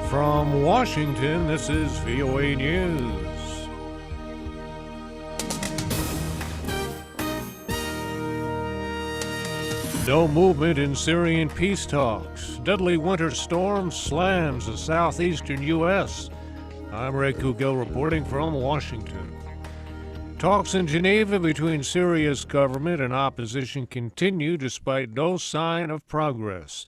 From Washington, this is VOA News. No movement in Syrian peace talks. Deadly winter storm slams the southeastern U.S. I'm Ray Kouguell reporting from Washington. Talks in Geneva between Syria's government and opposition continue despite no sign of progress.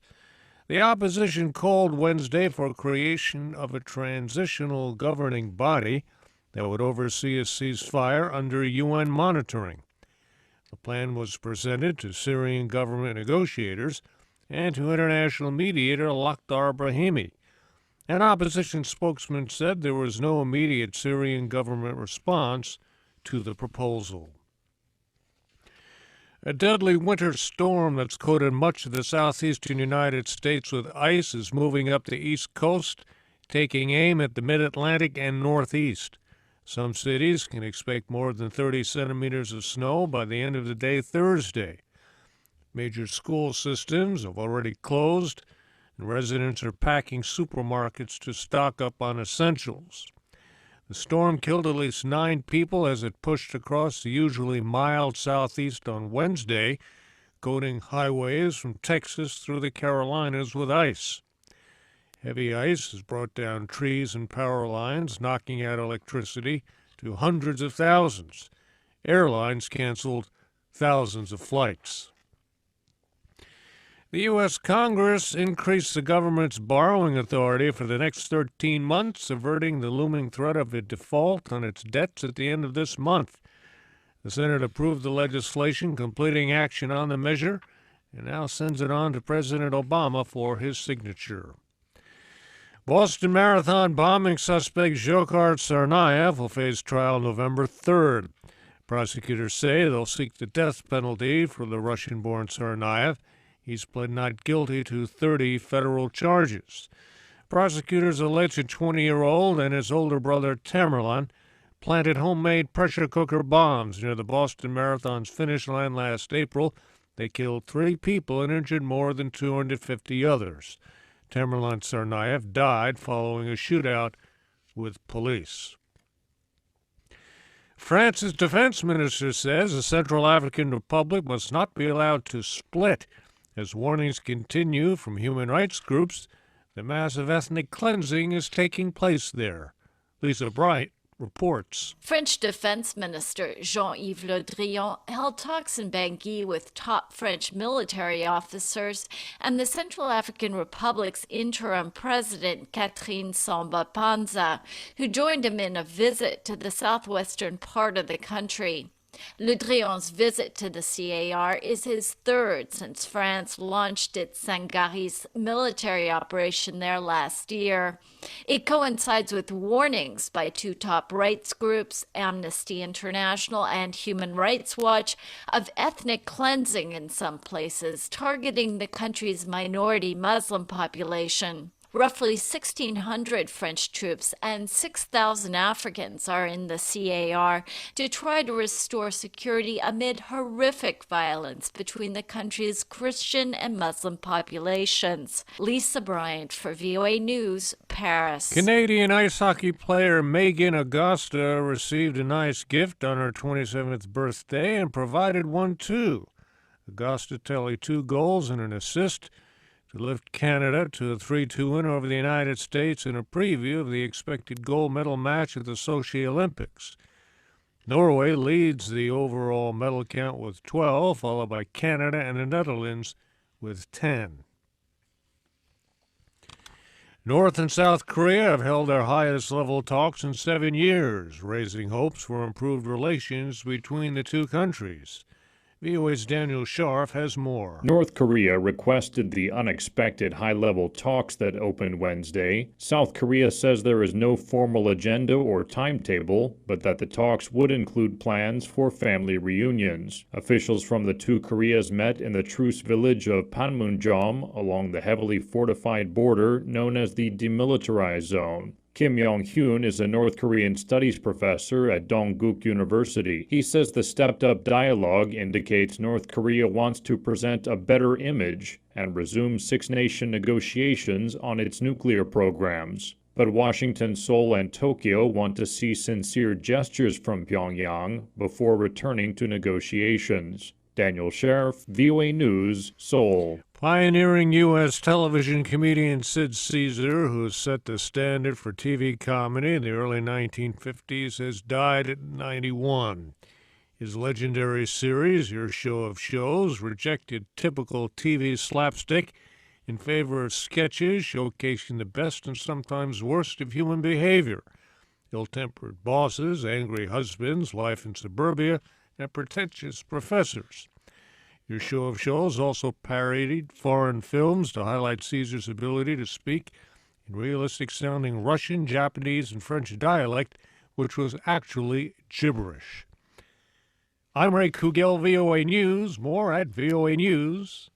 The opposition called Wednesday for creation of a transitional governing body that would oversee a ceasefire under UN monitoring. The plan was presented to Syrian government negotiators and to international mediator Lakhdar Brahimi. An opposition spokesman said there was no immediate Syrian government response to the proposal. A deadly winter storm that's coated much of the southeastern United States with ice is moving up the east coast, taking aim at the mid-Atlantic and northeast. Some cities can expect more than 30 centimeters of snow by the end of the day Thursday. Major school systems have already closed, and residents are packing supermarkets to stock up on essentials. The storm killed at least 9 people as it pushed across the usually mild southeast on Wednesday, coating highways from Texas through the Carolinas with ice. Heavy ice has brought down trees and power lines, knocking out electricity to hundreds of thousands. Airlines canceled thousands of flights. The U.S. Congress increased the government's borrowing authority for the next 13 months, averting the looming threat of a default on its debts at the end of this month. The Senate approved the legislation completing action on the measure and now sends it on to President Obama for his signature. Boston Marathon bombing suspect Dzhokhar Tsarnaev will face trial November 3rd. Prosecutors say they'll seek the death penalty for the Russian-born Tsarnaev. He's pled not guilty to 30 federal charges. Prosecutors allege a 20-year-old and his older brother Tamerlan planted homemade pressure cooker bombs near the Boston Marathon's finish line last April. They killed 3 people and injured more than 250 others. Tamerlan Tsarnaev died following a shootout with police. France's defense minister says the Central African Republic must not be allowed to split as warnings continue from human rights groups that massive ethnic cleansing is taking place there. Lisa Bright reports. French Defense Minister Jean-Yves Le Drian held talks in Bangui with top French military officers and the Central African Republic's interim president, Catherine Samba-Panza, who joined him in a visit to the southwestern part of the country. Le Drian's visit to the CAR is his 3rd since France launched its Sangaris military operation there last year. It coincides with warnings by 2 top rights groups, Amnesty International and Human Rights Watch, of ethnic cleansing in some places, targeting the country's minority Muslim population. Roughly 1,600 French troops and 6,000 Africans are in the CAR to try to restore security amid horrific violence between the country's Christian and Muslim populations. Lisa Bryant for VOA News, Paris. Canadian ice hockey player Megan Augusta received a nice gift on her 27th birthday and provided one too. Augusta tallied 2 goals and an assist to lift Canada to a 3-2 win over the United States in a preview of the expected gold medal match at the Sochi Olympics. Norway leads the overall medal count with 12, followed by Canada and the Netherlands with 10. North and South Korea have held their highest-level talks in 7 years, raising hopes for improved relations between the 2 countries. VOA's Daniel Scharf has more. North Korea requested the unexpected high-level talks that opened Wednesday. South Korea says there is no formal agenda or timetable, but that the talks would include plans for family reunions. Officials from the 2 Koreas met in the truce village of Panmunjom along the heavily fortified border known as the Demilitarized Zone. Kim Yong-hyun is a North Korean studies professor at Dongguk University. He says the stepped-up dialogue indicates North Korea wants to present a better image and resume six-nation negotiations on its nuclear programs. But Washington, Seoul, and Tokyo want to see sincere gestures from Pyongyang before returning to negotiations. Daniel Sheriff, VOA News, Seoul. Pioneering U.S. television comedian Sid Caesar, who set the standard for TV comedy in the early 1950s, has died at 91. His legendary series, Your Show of Shows, rejected typical TV slapstick in favor of sketches showcasing the best and sometimes worst of human behavior: ill-tempered bosses, angry husbands, life in suburbia, and pretentious professors. Your Show of Shows also parodied foreign films to highlight Caesar's ability to speak in realistic-sounding Russian, Japanese, and French dialect, which was actually gibberish. I'm Ray Kouguell, VOA News. More at voanews.com.